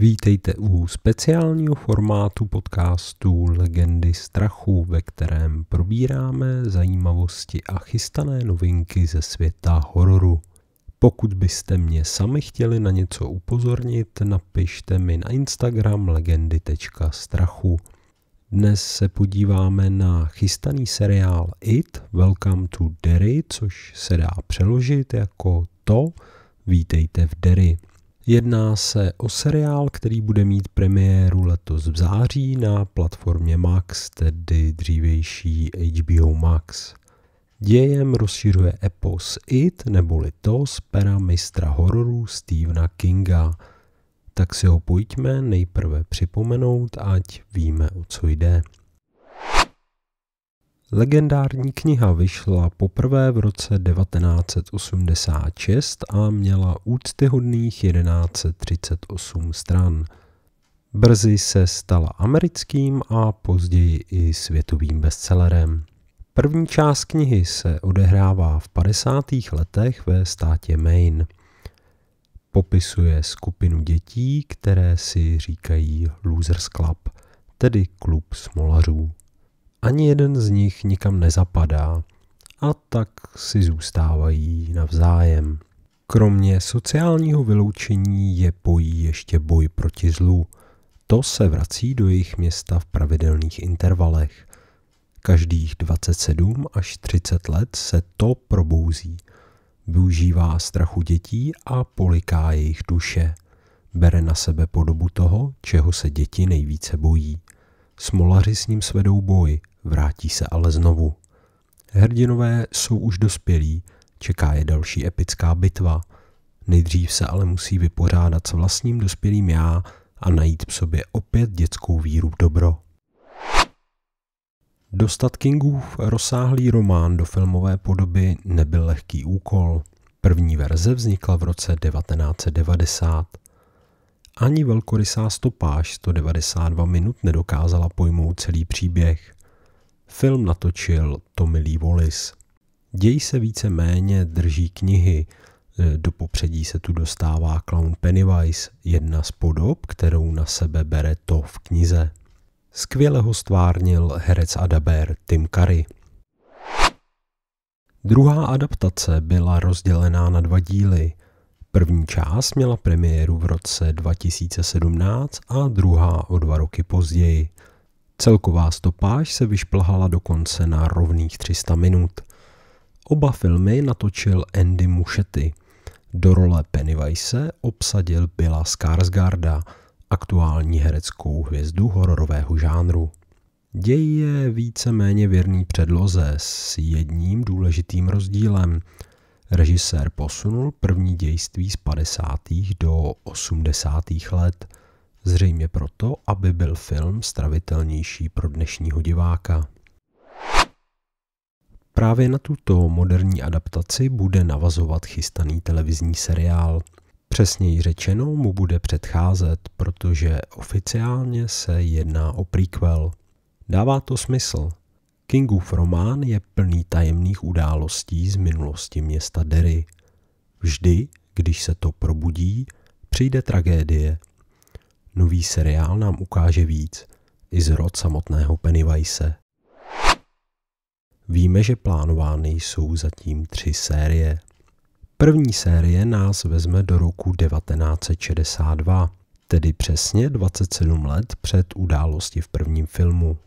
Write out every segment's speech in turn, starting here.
Vítejte u speciálního formátu podcastu Legendy strachu, ve kterém probíráme zajímavosti a chystané novinky ze světa hororu. Pokud byste mě sami chtěli na něco upozornit, napište mi na Instagram legendy.strachu. Dnes se podíváme na chystaný seriál It, Welcome to Derry, což se dá přeložit jako to, vítejte v Derry. Jedná se o seriál, který bude mít premiéru letos v září na platformě Max, tedy dřívější HBO Max. Dějem rozšiřuje epos It, neboli to z pera mistra hororu Stephena Kinga. Tak si ho pojďme nejprve připomenout, ať víme, o co jde. Legendární kniha vyšla poprvé v roce 1986 a měla úctyhodných 1138 stran. Brzy se stala americkým a později i světovým bestsellerem. První část knihy se odehrává v 50. letech ve státě Maine. Popisuje skupinu dětí, které si říkají Losers Club, tedy klub smolařů. Ani jeden z nich nikam nezapadá a tak si zůstávají navzájem. Kromě sociálního vyloučení je pojí ještě boj proti zlu. To se vrací do jejich města v pravidelných intervalech. Každých 27 až 30 let se to probouzí. Využívá strachu dětí a poliká jejich duše. Bere na sebe podobu toho, čeho se děti nejvíce bojí. Smolaři s ním svedou boj, vrátí se ale znovu. Hrdinové jsou už dospělí, čeká je další epická bitva. Nejdřív se ale musí vypořádat s vlastním dospělým já a najít v sobě opět dětskou víru v dobro. Dostat Kingův rozsáhlý román do filmové podoby nebyl lehký úkol. První verze vznikla v roce 1990. Ani velkorysá stopáž 192 minut nedokázala pojmout celý příběh. Film natočil Tommy Lee Wallace. Děj se víceméně drží knihy. Do popředí se tu dostává klaun Pennywise, jedna z podob, kterou na sebe bere to v knize. Skvěle ho stvárnil herec a dabér Tim Curry. Druhá adaptace byla rozdělená na 2 díly. První část měla premiéru v roce 2017 a druhá o 2 roky později. Celková stopáž se vyšplhala dokonce na rovných 300 minut. Oba filmy natočil Andy Muschietti. Do role Pennywise obsadil Billa Skarsgarda, aktuální hereckou hvězdu hororového žánru. Děj je víceméně věrný předloze s jedním důležitým rozdílem. Režisér posunul první dějství z 50. do 80. let, zřejmě proto, aby byl film stravitelnější pro dnešního diváka. Právě na tuto moderní adaptaci bude navazovat chystaný televizní seriál. Přesněji řečeno mu bude předcházet, protože oficiálně se jedná o prequel. Dává to smysl. Kingův román je plný tajemných událostí z minulosti města Derry. Vždy, když se to probudí, přijde tragédie. Nový seriál nám ukáže víc, i zrod samotného Pennywise. Víme, že plánovány jsou zatím 3 série. První série nás vezme do roku 1962, tedy přesně 27 let před události v prvním filmu.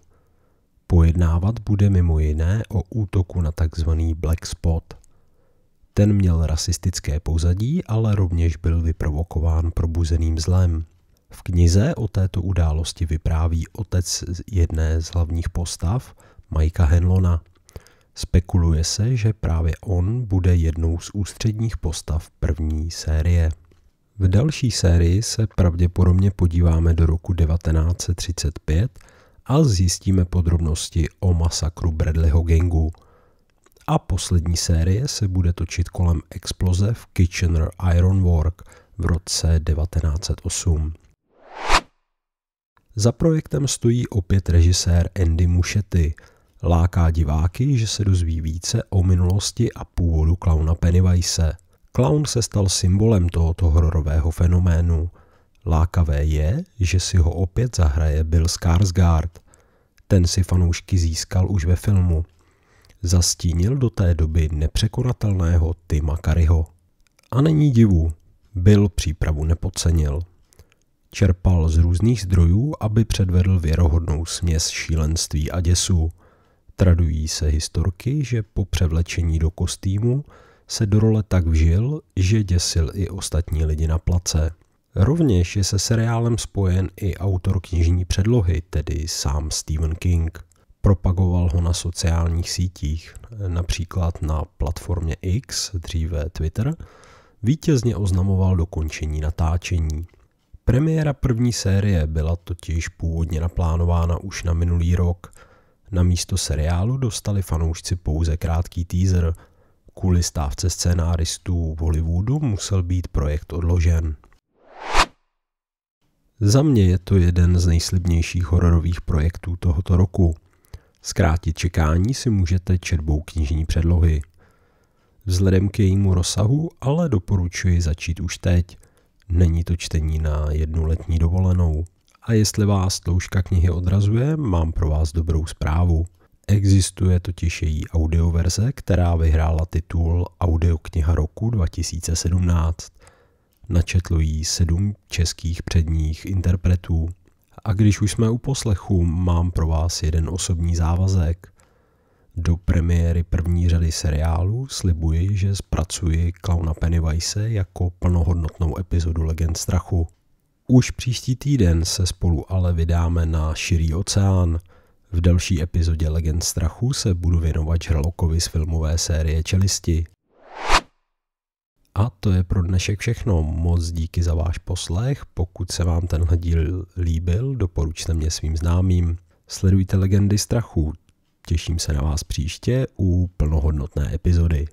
Pojednávat bude mimo jiné o útoku na tzv. Black Spot. Ten měl rasistické pozadí, ale rovněž byl vyprovokován probuzeným zlem. V knize o této události vypráví otec jedné z hlavních postav, Mikea Hanlona. Spekuluje se, že právě on bude jednou z ústředních postav první série. V další sérii se pravděpodobně podíváme do roku 1935 a zjistíme podrobnosti o masakru Bradleyho gangu. A poslední série se bude točit kolem exploze v Kitchener Iron Work v roce 1908. Za projektem stojí opět režisér Andy Muschietti. Láká diváky, že se dozví více o minulosti a původu klauna Pennywise. Klaun se stal symbolem tohoto hororového fenoménu. Lákavé je, že si ho opět zahraje Bill Skarsgård. Ten si fanoušky získal už ve filmu. Zastínil do té doby nepřekonatelného Tima Curryho. A není divu, Bill přípravu nepodcenil. Čerpal z různých zdrojů, aby předvedl věrohodnou směs šílenství a děsu. Tradují se historky, že po převlečení do kostýmu se do role tak vžil, že děsil i ostatní lidi na place. Rovněž je se seriálem spojen i autor knižní předlohy, tedy sám Stephen King. Propagoval ho na sociálních sítích, například na platformě X, dříve Twitter, vítězně oznamoval dokončení natáčení. Premiéra první série byla totiž původně naplánována už na minulý rok. Na místo seriálu dostali fanoušci pouze krátký teaser. Kvůli stávce scénáristů v Hollywoodu musel být projekt odložen. Za mě je to jeden z nejslibnějších hororových projektů tohoto roku. Zkrátit čekání si můžete četbou knižní předlohy. Vzhledem k jejímu rozsahu ale doporučuji začít už teď. Není to čtení na jednu letní dovolenou. A jestli vás tloušťka knihy odrazuje, mám pro vás dobrou zprávu. Existuje totiž její audioverze, která vyhrála titul Audiokniha roku 2017. Načetlo jí 7 českých předních interpretů. A když už jsme u poslechu, mám pro vás jeden osobní závazek. Do premiéry první řady seriálu slibuji, že zpracuji klauna Pennywise jako plnohodnotnou epizodu Legend strachu. Už příští týden se spolu ale vydáme na širý oceán. V další epizodě Legend strachu se budu věnovat žralokovi z filmové série Čelisti. A to je pro dnešek všechno. Moc díky za váš poslech. Pokud se vám tenhle díl líbil, doporučte mě svým známým. Sledujte Legendy strachu. Těším se na vás příště u plnohodnotné epizody.